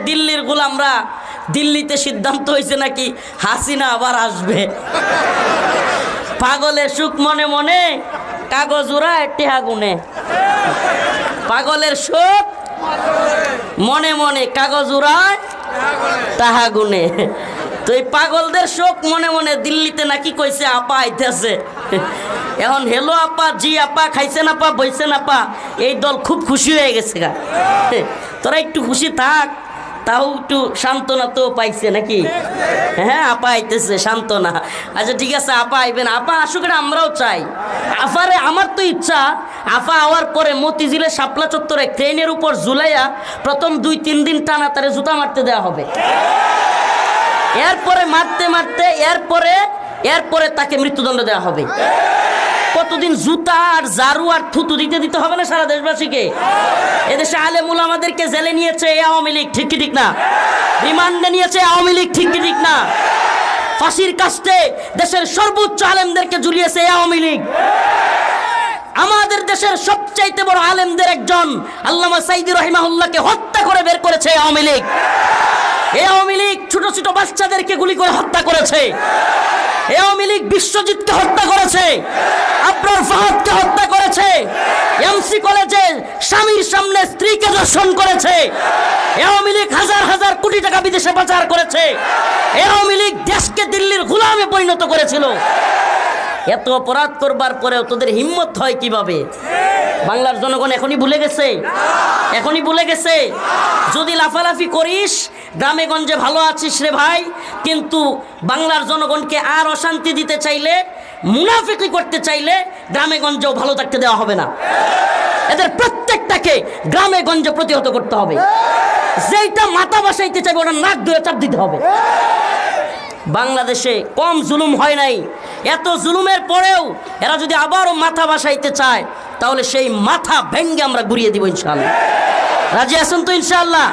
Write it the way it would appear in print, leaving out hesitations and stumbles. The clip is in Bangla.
দিল্লির গোলামরা দিল্লিতে সিদ্ধান্ত হয়েছে নাকি হাসিনা আবার আসবে। পাগলের সুখ মনে মনে কাগজ উড়ায় টেহা গুনে। পাগলের সুখ মনে মনে কাগজ উড়ায় টাহা গুনে। তো এই পাগলদের শোক মনে মনে দিল্লিতে নাকি কইছে আপা আইতেছে। এখন হেলো আপা, জি আপা, খাইছেন আপা, বইছেন আপা, এই দল খুব খুশি হয়ে গেছে গা। তোরা একটু খুশি থাক, তাও একটু সান্ত্বনা তো পাইছে নাকি? হ্যাঁ, আপা আইতেছে, সান্ত্বনা। আচ্ছা ঠিক আছে, আপা আইবেন, আপা আসুক, আমরাও চাই। আফারে আমার তো ইচ্ছা আফা আওয়ার পরে মতিঝিলে শাপলা চত্বরে ট্রেনের উপর ঝুলাইয়া প্রথম 2-3 দিন টানা তারে জুতা মারতে দেওয়া হবে। এরপরে মারতে মারতে এরপরে তাকে মৃত্যুদণ্ড দেওয়া হবে। কতদিন জুতা আর ঝাড়ু আর থুতু দিতে হবে না সারা দেশবাসীকে? এদেশে আলেম উলামাদেরকে জেলে নিয়েছে আওয়ামী লীগ, ঠিক কি ঠিক না? রিমান্ডে নিয়েছে আওয়ামী লীগ, ঠিক কি ঠিক না? ফাঁসির কাস্টে দেশের সর্বোচ্চ আলেমদেরকে ঝুলিয়েছে আওয়ামী লীগ। আমাদের দেশের সবচাইতে বড় আলেমদের একজন আল্লামা সাইদি রহিমাহুল্লাহকে হত্যা করে বের করেছে আওয়ামী লীগ। এই আওয়ামী লীগ ছোট ছোট বাচ্চাদেরকে গুলি করে হত্যা করেছে। এই আওয়ামী লীগ বিশ্বজিৎকে হত্যা করেছে, আবরার ফাহাদকে হত্যা করেছে, এমসি কলেজে স্বামীর সামনে স্ত্রীকে ধর্ষণ করেছে। এই আওয়ামী লীগ হাজার হাজার কোটি টাকা বিদেশে পাচার করেছে। এই আওয়ামী লীগ দেশকে দিল্লির গোলামে পরিণত করেছিল। এত অপরাধ করবার পরেও তোদের হিম্মত হয় কিভাবে? বাংলার জনগণ এখনই ভুলে গেছে, এখনই ভুলে গেছে। যদি লাফালাফি করিস গ্রামে গঞ্জে ভালো আছিস রে ভাই, কিন্তু বাংলার জনগণকে আর অশান্তি দিতে চাইলে, মুনাফিকি করতে চাইলে গ্রামে গঞ্জেও ভালো থাকতে দেওয়া হবে না। এদের প্রত্যেকটাকে গ্রামে গঞ্জে প্রতিহত করতে হবে। যেইটা মাথা বসাইতে চাইবে ওটা নাক ধরে চাপ দিতে হবে। বাংলাদেশে কম জুলুম হয় নাই। এত জুলুমের পরেও এরা যদি আবারও মাথা বসাইতে চায় তাহলে সেই মাথা ভেঙ্গে আমরা ঘুরিয়ে দিব ইনশাআল্লাহ। রাজি আছেন তো ইনশাআল্লাহ?